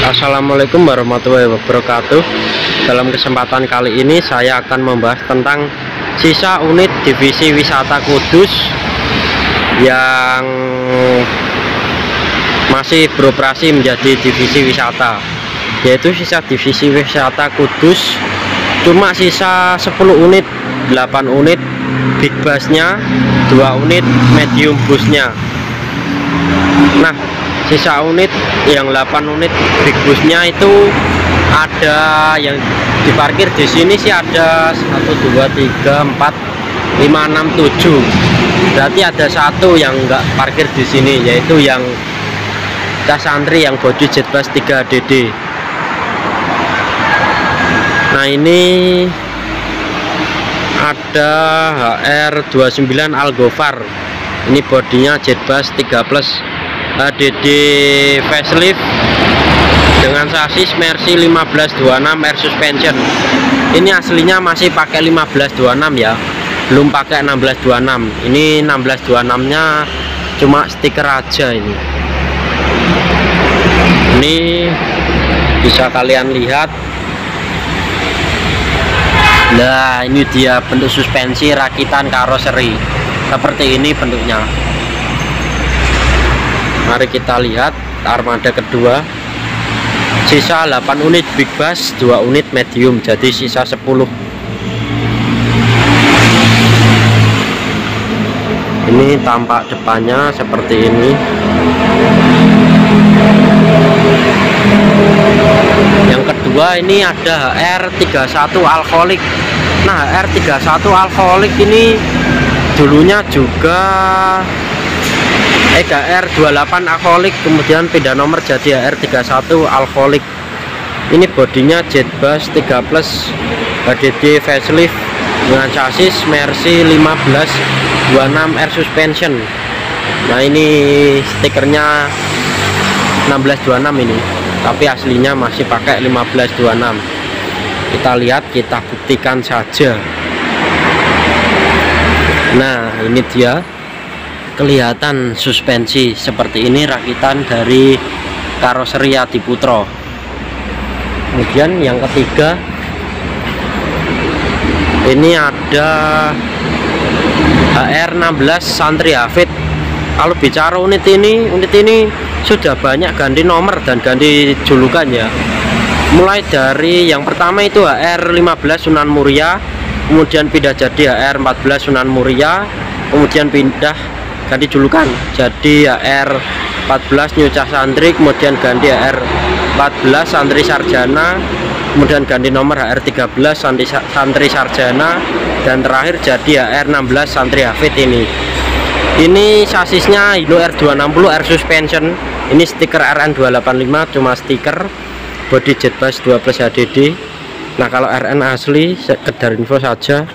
Assalamualaikum warahmatullahi wabarakatuh. Dalam kesempatan kali ini saya akan membahas tentang sisa unit divisi wisata Kudus yang masih beroperasi menjadi divisi wisata, yaitu sisa divisi wisata Kudus cuma sisa 10 unit, 8 unit big busnya, 2 unit medium busnya. Nah, sisa unit yang 8 unit big busnya itu ada yang diparkir di sini sih ada 1 2 3 4 5 6 7. Berarti ada satu yang enggak parkir di sini, yaitu yang cas antri yang bodi Jetbus 3DD. Nah, ini ada HR29 Algofar. Ini bodinya Jetbus 3 Plus HDD facelift dengan sasis Mercy 1526 air suspension. Ini aslinya masih pakai 1526 ya, belum pakai 1626. Ini 1626 nya cuma stiker aja. Ini bisa kalian lihat. Nah, ini dia bentuk suspensi rakitan karoseri, seperti ini bentuknya. Mari kita lihat armada kedua. Sisa 8 unit big bus, 2 unit medium, jadi sisa 10. Ini tampak depannya seperti ini. Yang kedua ini ada HR31 Alkoholik. Nah, HR31 Alkoholik ini dulunya juga HR28 Alkoholik, kemudian pindah nomor jadi HR31 Alkoholik. Ini bodinya Jetbus 3 Plus HDD facelift dengan sasis Mercy 1526 air suspension. Nah, ini stikernya 1626 ini, tapi aslinya masih pakai 1526. Kita lihat, kita buktikan saja. Nah, ini dia, kelihatan suspensi seperti ini, rakitan dari karoseri Adiputro. Kemudian yang ketiga ini ada HR16 Santri Hafid. Kalau bicara unit ini sudah banyak ganti nomor dan ganti julukan ya. Mulai dari yang pertama itu HR15 Sunan Muria, kemudian pindah jadi HR14 Sunan Muria, kemudian pindah ganti julukan jadi HR14 New Cas Santri, kemudian ganti HR14 Santri Sarjana, kemudian ganti nomor HR13 Santri Sarjana, dan terakhir jadi HR16 Santri Hafid. Ini sasisnya Hino R260 air suspension. Ini stiker RN285, cuma stiker. Bodi Jetbus 2 Plus HDD. Nah, kalau RN asli, sekedar info saja,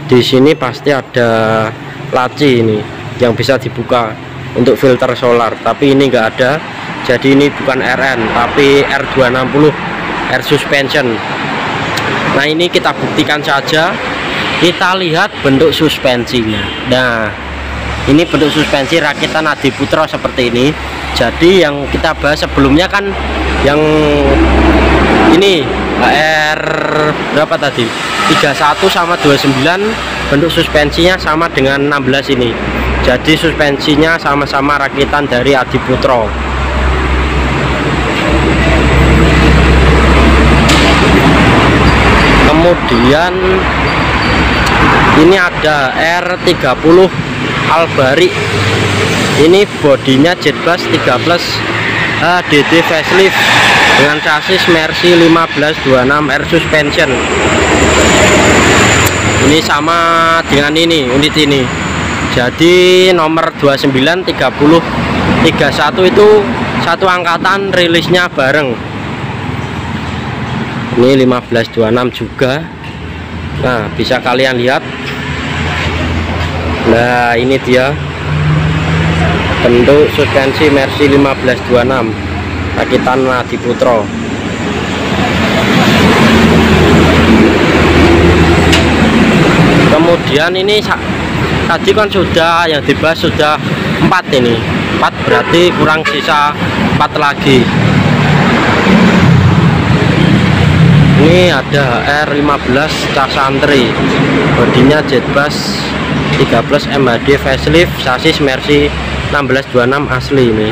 di sini pasti ada laci ini yang bisa dibuka untuk filter solar, tapi ini enggak ada. Jadi ini bukan RN tapi R260 air suspension. Nah, ini kita buktikan saja. Kita lihat bentuk suspensinya. Nah, ini bentuk suspensi rakitan Adiputro seperti ini. Jadi yang kita bahas sebelumnya kan yang ini HR berapa tadi, 31 sama 29, bentuk suspensinya sama dengan 16 ini. Jadi suspensinya sama-sama rakitan dari Adiputro. Kemudian ini ada R30 Albari. Ini bodinya Jetbus 3 Plus HDD facelift dengan sasis Mercy 1526 air suspension. Ini sama dengan ini, unit ini. Jadi nomor 29, 30, 31 itu satu angkatan, rilisnya bareng. Ini 1526 juga. Nah, bisa kalian lihat. Nah, ini dia bentuk suspensi Mercy 1526 rakitan Adiputro. Kemudian ini tadi kan sudah yang dibahas sudah 4, ini 4 berarti kurang sisa 4 lagi. Ini ada HR15 cas santri, bodinya Jetbus 13 MHD facelift, sasis Mercy 1626 asli. Ini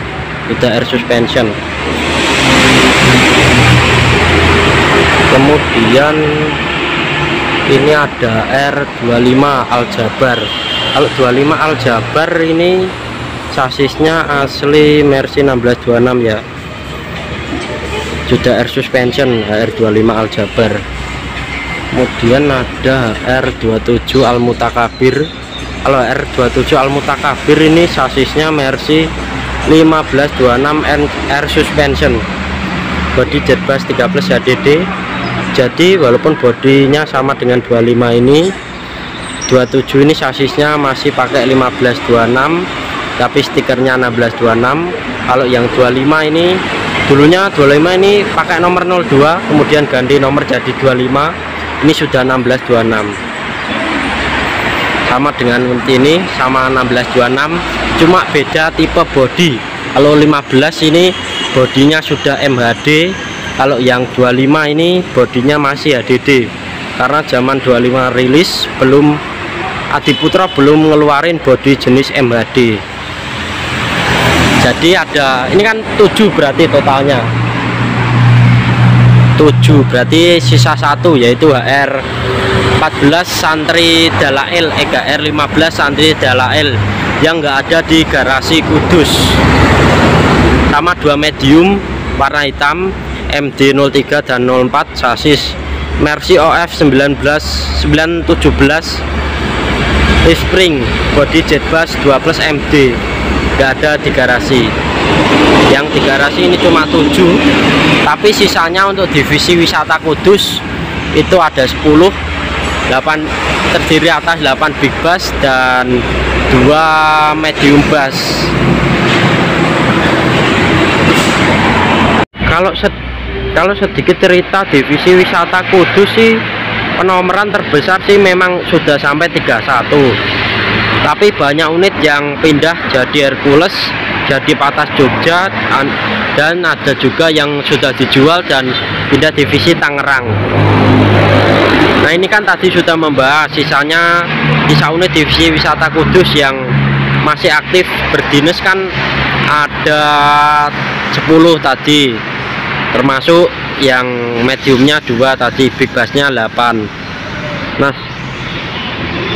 udah air suspension. Kemudian ini ada R25 Aljabar. Kalau 25 Aljabar ini sasisnya asli Mercy 1626 ya, sudah air suspension R25 Aljabar. Kemudian ada R27 Almutakabir. Kalau R27 Almutakabir ini sasisnya Mercy 1526 air suspension, body Jetbus 13 HDD. Jadi walaupun bodinya sama dengan 25 ini, 27 ini sasisnya masih pakai 1526 tapi stikernya 1626. Kalau yang 25 ini, dulunya 25 ini pakai nomor 02 kemudian ganti nomor jadi 25, ini sudah 1626. Sama dengan ini, sama 1626, cuma beda tipe body. Kalau 15 ini bodinya sudah MHD, kalau yang 25 ini bodinya masih HDD, karena zaman 25 rilis belum, Adiputra belum ngeluarin body jenis MHD. Jadi ada, ini kan 7 berarti totalnya 7, berarti sisa 1 yaitu HR14 Santri Dalail, HR15 Santri Dalail yang enggak ada di garasi Kudus, sama 2 medium warna hitam MD03 dan 04, sasis Mercy OF 917 spring, body Jetbus 12 MD, nggak ada di garasi. Yang di garasi ini cuma 7, tapi sisanya untuk divisi wisata Kudus itu ada 10, 8 terdiri atas 8 big bus dan 2 medium bus. Kalau sedikit cerita divisi wisata Kudus sih, penomoran terbesar sih memang sudah sampai 31, tapi banyak unit yang pindah jadi Hercules, jadi Patas Jogja, dan ada juga yang sudah dijual dan pindah divisi Tangerang. Nah ini kan tadi sudah membahas sisa unit divisi wisata Kudus yang masih aktif berdinas kan ada 10 tadi, termasuk yang mediumnya 2 tadi, big busnya 8. Nah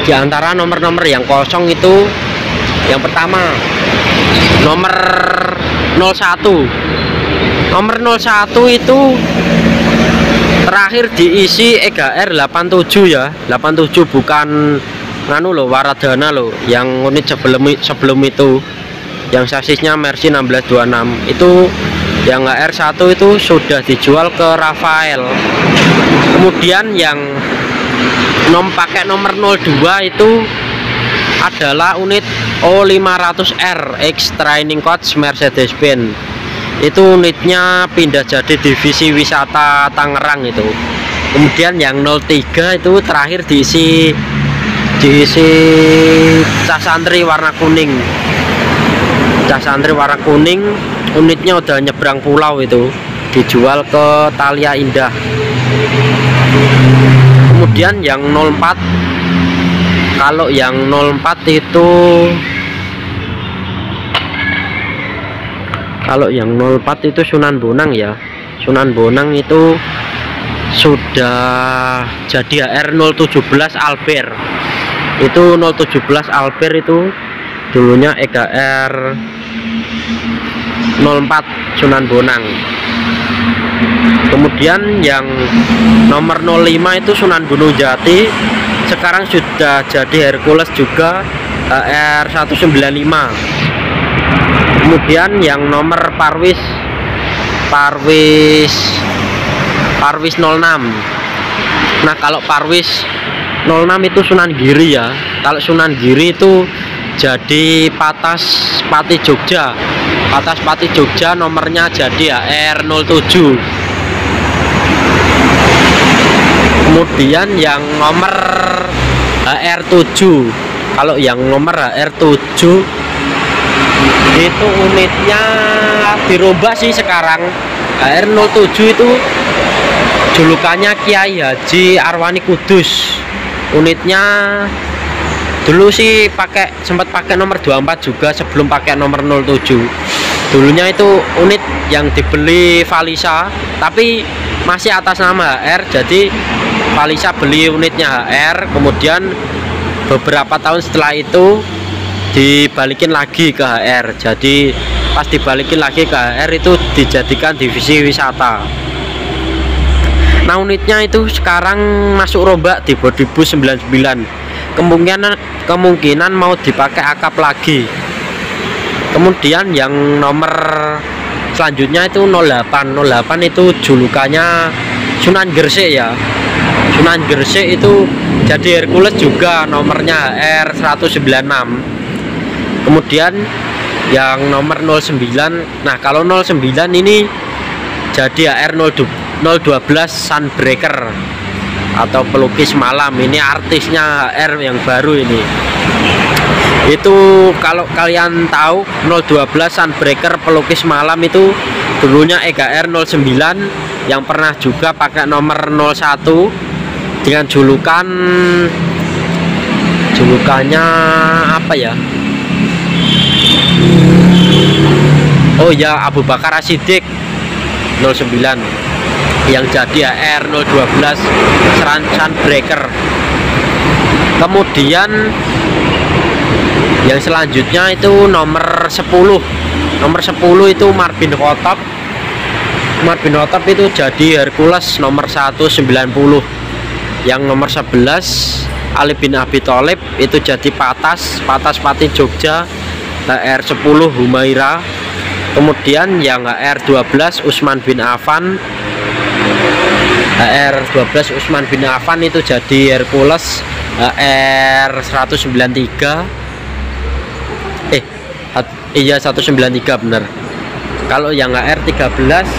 di antara nomor-nomor yang kosong itu, yang pertama nomor 01. Nomor 01 itu terakhir diisi EGR 87 ya, 87 bukan nganu loh, Waradana loh, yang unit sebelum itu yang sasisnya Mercy 1626 itu, yang HR1 itu sudah dijual ke Rafael. Kemudian yang pakai nomor 02 itu adalah unit O500R X Training Coach Mercedes-Benz. Itu unitnya pindah jadi divisi wisata Tangerang itu. Kemudian yang 03 itu terakhir diisi cas santri warna kuning. Cas santri warna kuning, unitnya udah nyebrang pulau, itu dijual ke Thalia Indah. Kemudian yang 04, kalau yang 04 itu, kalau yang 04 itu Sunan Bonang ya, Sunan Bonang itu sudah jadi HR017 Alper. Itu 017 Alper itu dulunya EGR 04 Sunan Bonang. Kemudian yang nomor 05 itu Sunan Gunung Jati, sekarang sudah jadi Hercules juga, HR195. Kemudian yang nomor Parwis 06. Nah kalau Parwis 06 itu Sunan Giri ya. Kalau Sunan Giri itu jadi Patas Pati Jogja. Patas Pati Jogja nomornya jadi HR07. Kemudian yang nomor HR7, kalau yang nomor HR7 itu unitnya dirubah sih sekarang. HR07 itu julukannya Kiai Haji Arwani Kudus. Unitnya dulu sih sempat pakai nomor 24 juga sebelum pakai nomor 07. Dulunya itu unit yang dibeli Valisa, tapi masih atas nama HR. Jadi Valisa beli unitnya HR, kemudian beberapa tahun setelah itu dibalikin lagi ke HR. Jadi pas dibalikin lagi ke HR itu dijadikan divisi wisata. Nah, unitnya itu sekarang masuk rombak di Bodybus 99. Kemungkinan mau dipakai akap lagi. Kemudian yang nomor selanjutnya itu 08. 08 itu julukannya Sunan Gresik ya. Sunan Gresik itu jadi Hercules juga, nomornya R196. Kemudian yang nomor 09. Nah, kalau 09 ini jadi R012 Sunbreaker atau pelukis malam. Ini artisnya HR yang baru ini. Itu kalau kalian tahu 012 Sunbreaker pelukis malam itu dulunya EGR 09 yang pernah juga pakai nomor 01 dengan julukannya apa ya? Oh ya, Abu Bakar Asidik 09 yang jadi AR 012 Sunbreaker. Kemudian yang selanjutnya itu nomor 10. Nomor 10 itu Marbin Khattab. Marbin Khattab itu jadi Hercules nomor 190. Yang nomor 11 Ali bin Abi Thalib itu jadi Patas Pati Jogja HR10 Humaira. Kemudian yang HR12 Utsman bin Affan. HR12 Utsman bin Affan itu jadi Hercules HR193. Iya 193 bener. Kalau yang HR13,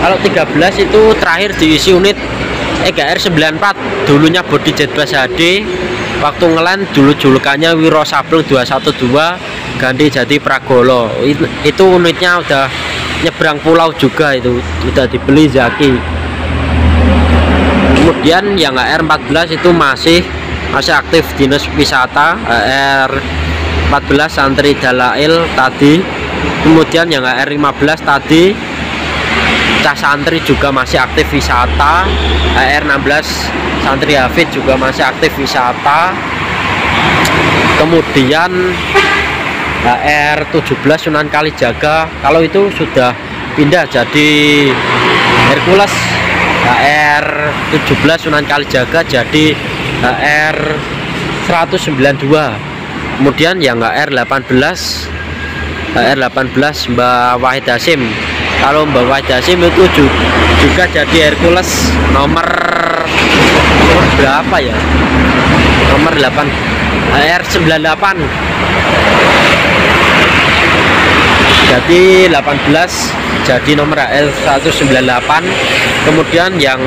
kalau 13 itu terakhir diisi unit EGR 94, dulunya body Jetbus HD. Waktu ngeland dulu julukannya Wiro Sableng 212, ganti jadi Pragolo. Itu unitnya udah nyebrang pulau juga, itu udah dibeli Zaki. Kemudian yang HR14 itu masih aktif dinas wisata, HR14 Santri Dalail tadi. Kemudian yang HR15 tadi Cah Santri juga masih aktif wisata. HR16 Santri Hafid juga masih aktif wisata. Kemudian HR17 Sunan Kalijaga, kalau itu sudah pindah jadi Hercules. HR17 Sunan Kalijaga jadi HR192. Kemudian yang HR18 Mbak Wahid Hasim. Kalau Mbak Wahid Hasim itu juga jadi Hercules nomor berapa ya? Nomor 8, HR98. Jadi 18 jadi nomor HR198. Kemudian yang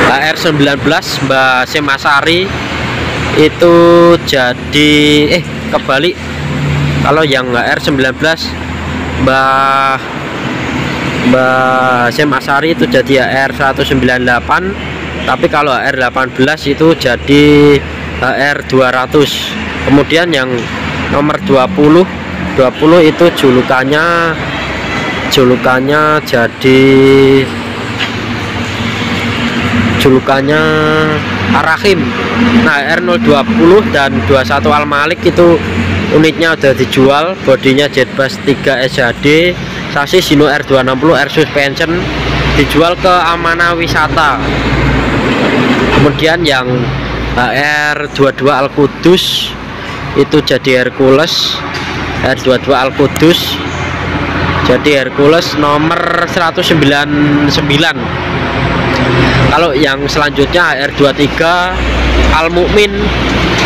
HR19 Mbak Semasari itu jadi kebalik. Kalau yang HR19 Mbak Semasari itu jadi HR198, tapi kalau HR18 itu jadi HR200. Kemudian yang nomor 20 itu julukannya Ar-Rahim. Nah, R020 dan 21 Al-Malik itu unitnya udah dijual, bodinya Jetbus 3 SHD, sasis Sino R260 Air Suspension, dijual ke Amanah Wisata. Kemudian yang R22 Al Kudus itu jadi Hercules. R22 Al Kudus jadi Hercules nomor 199. Kalau yang selanjutnya HR23 Al Mukmin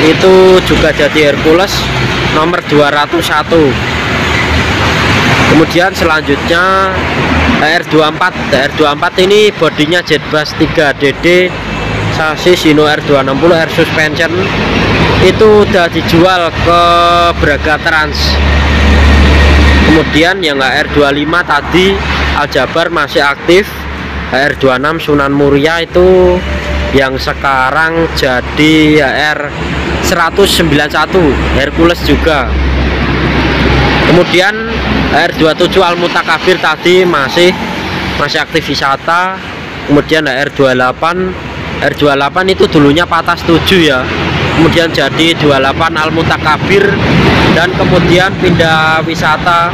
itu juga jadi Hercules nomor 201. Kemudian selanjutnya HR24 ini bodinya Jetbus 3DD, sasis Sino R260 Air Suspension, itu udah dijual ke Braga Trans. Kemudian yang HR25 tadi Aljabar masih aktif, HR26 Sunan Muria itu yang sekarang jadi HR191 Hercules juga. Kemudian HR27 Al Mutakabir tadi masih aktif wisata. Kemudian HR28 itu dulunya patah 7 ya, kemudian jadi 28 Al Mutakabir, dan kemudian pindah wisata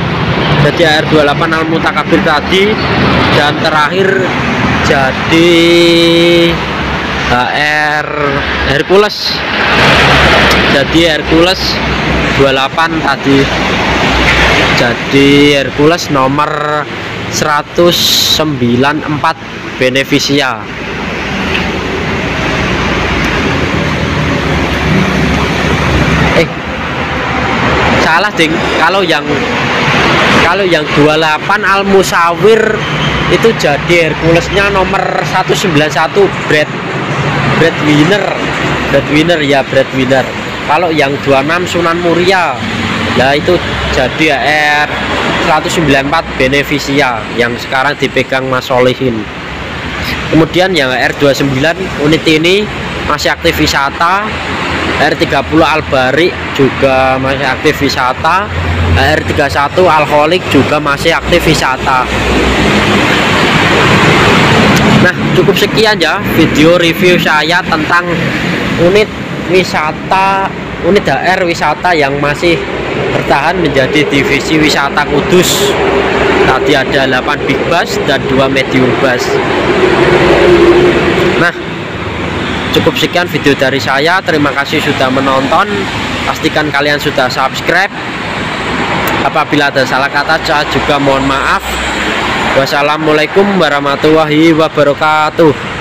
jadi HR28 Al Mutakabir tadi, dan terakhir jadi Hercules, jadi Hercules 28 tadi, jadi Hercules nomor 194 Benevicia. Salah ding, kalau yang 28 Al Musawir itu jadi Herculesnya nomor 191 Breadwinner ya, Breadwinner. Kalau yang 26 Sunan Muria ya itu jadi HR 194 Benevicia yang sekarang dipegang Mas Solihin. Kemudian yang R29 unit ini masih aktif wisata. R30 Albari juga masih aktif wisata. R31 Alkoholik juga masih aktif wisata. Nah, cukup sekian ya video review saya tentang unit wisata, unit HR wisata yang masih bertahan menjadi divisi wisata Kudus. Tadi ada 8 big bus dan 2 medium bus. Nah, cukup sekian video dari saya. Terima kasih sudah menonton. Pastikan kalian sudah subscribe. Apabila ada salah kata saya juga mohon maaf. Wassalamualaikum warahmatullahi wabarakatuh.